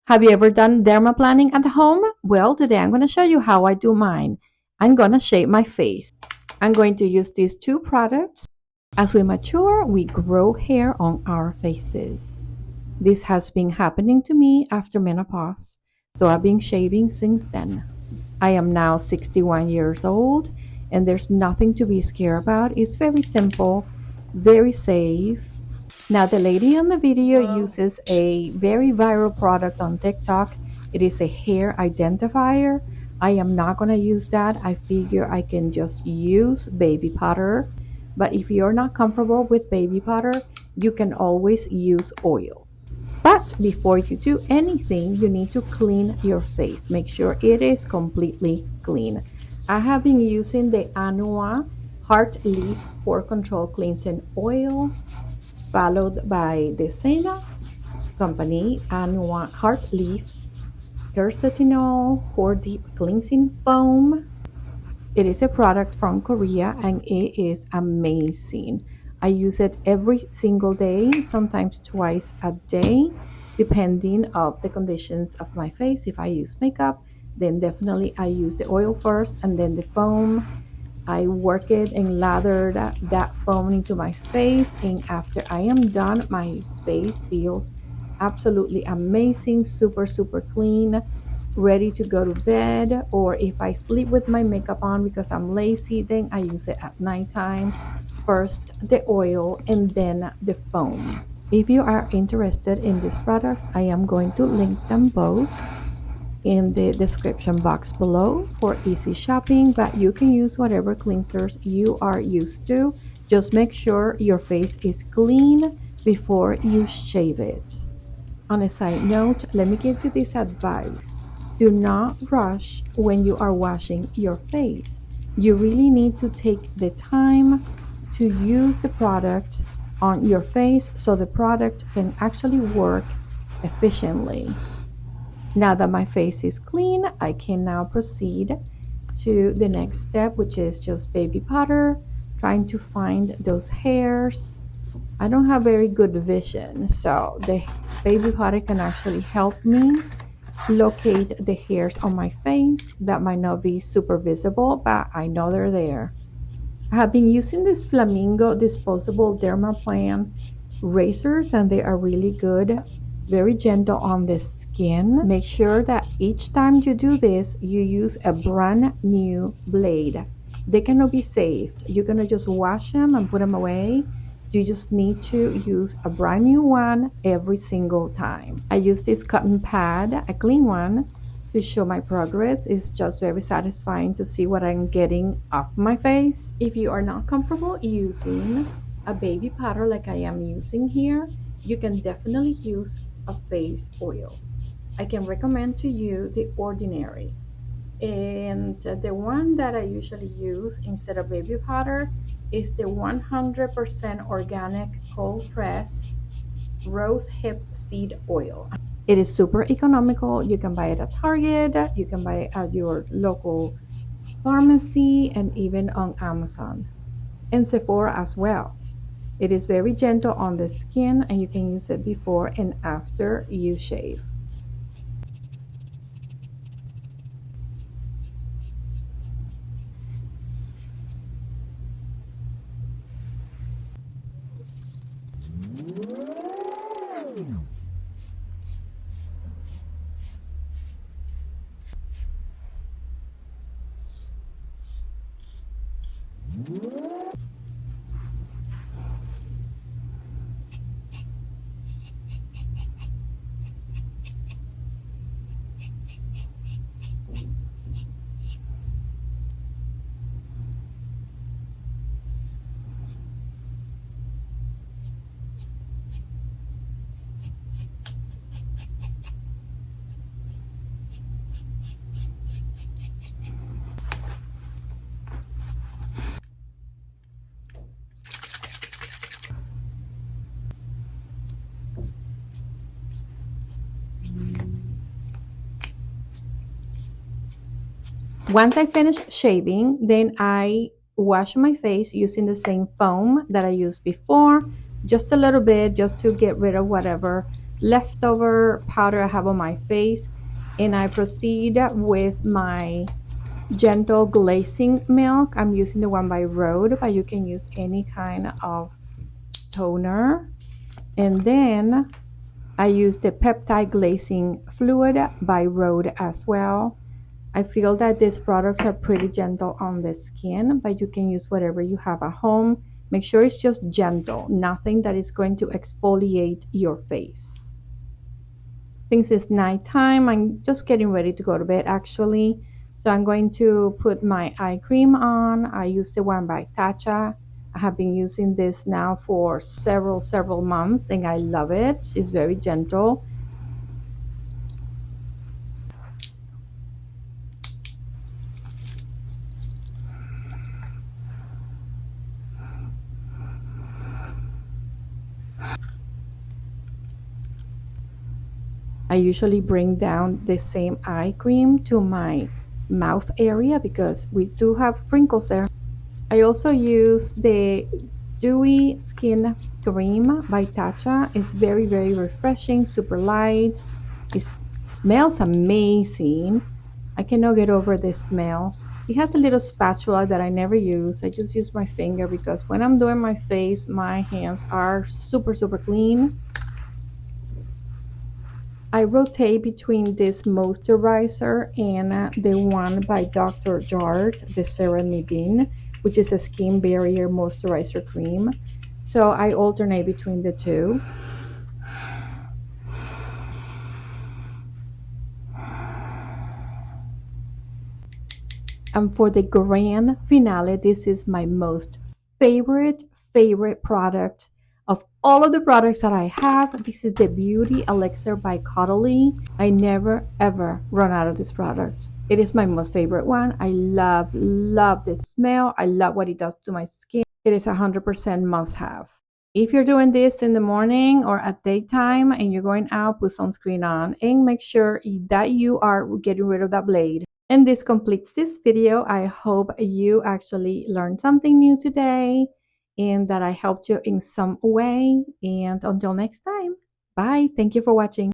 Have you ever done dermaplanning at home? Well, today I'm going to show you how I do mine. I'm going to shape my face. I'm going to use these two products. As we mature, we grow hair on our faces. This has been happening to me after menopause, so I've been shaving since then. I am now 61 years old, and there's nothing to be scared about. It's very simple, very safe. Now, the lady on the video uses a very viral product on TikTok. It is a hair identifier. I am not going to use that. I figure I can just use baby powder. But if you're not comfortable with baby powder, you can always use oil. But before you do anything, you need to clean your face. Make sure it is completely clean. I have been using the Anua Heart Leaf Pore Control Cleansing Oil, followed by the same company Anua Heart Leaf Quercetinol Pore Deep Cleansing Foam. It is a product from Korea and it is amazing. I use it every single day, sometimes twice a day, depending of the conditions of my face. If I use makeup, then definitely I use the oil first and then the foam. I work it and lather that foam into my face, and after I am done, my face feels absolutely amazing, super clean, ready to go to bed. Or if I sleep with my makeup on because I'm lazy, then I use it at nighttime. First the oil and then the foam. If you are interested in these products, I am going to link them both in the description box below for easy shopping, but you can use whatever cleansers you are used to. Just make sure your face is clean before you shave it. On a side note, let me give you this advice. Do not rush when you are washing your face. You really need to take the time to use the product on your face so the product can actually work efficiently. Now that my face is clean, I can now proceed to the next step, which is just baby powder, trying to find those hairs. I don't have very good vision, so the baby powder can actually help me locate the hairs on my face that might not be super visible, but I know they're there. I have been using this Flamingo disposable Dermaplanjng razors, and they are really good, very gentle on the skin. Make sure that each time you do this, you use a brand new blade. They cannot be saved. You're gonna just wash them and put them away. You just need to use a brand new one every single time. I use this cotton pad, a clean one, to show my progress. It's just very satisfying to see what I'm getting off my face. If you are not comfortable using a baby powder like I am using here, you can definitely use a face oil. I can recommend to you the Ordinary. And the one that I usually use instead of baby powder is the 100% organic cold press rose hip seed oil. It is super economical. You can buy it at Target, you can buy it at your local pharmacy, and even on Amazon and Sephora as well. It is very gentle on the skin and you can use it before and after you shave. Once I finish shaving, then I wash my face using the same foam that I used before, just a little bit, just to get rid of whatever leftover powder I have on my face, and I proceed with my gentle glazing milk. I'm using the one by Rhode, but you can use any kind of toner. And then I use the peptide glazing fluid by Rhode as well. I feel that these products are pretty gentle on the skin, but you can use whatever you have at home. Make sure it's just gentle, nothing that is going to exfoliate your face. Since it's nighttime, I'm just getting ready to go to bed actually. So I'm going to put my eye cream on. I use the one by Tatcha. I have been using this now for several months and I love it. It's very gentle. I usually bring down the same eye cream to my mouth area because we do have wrinkles there. I also use the Dewy Skin Cream by Tatcha. It's very refreshing, super light. It smells amazing. I cannot get over this smell. It has a little spatula that I never use. I just use my finger because when I'm doing my face, my hands are super clean. I rotate between this moisturizer and the one by Dr. Jart, the Serenidine, which is a skin barrier moisturizer cream. So I alternate between the two. And for the grand finale, this is my most favorite product of all of the products that I have. This is the Beauty Elixir by Caudalie. I never ever run out of this product. It is my most favorite one. I love the smell. I love what it does to my skin. It is 100% must have. If you're doing this in the morning or at daytime and you're going out, put sunscreen on and make sure that you are getting rid of that blade. And this completes this video. I hope you actually learned something new today and that I helped you in some way. And until next time, bye. Thank you for watching.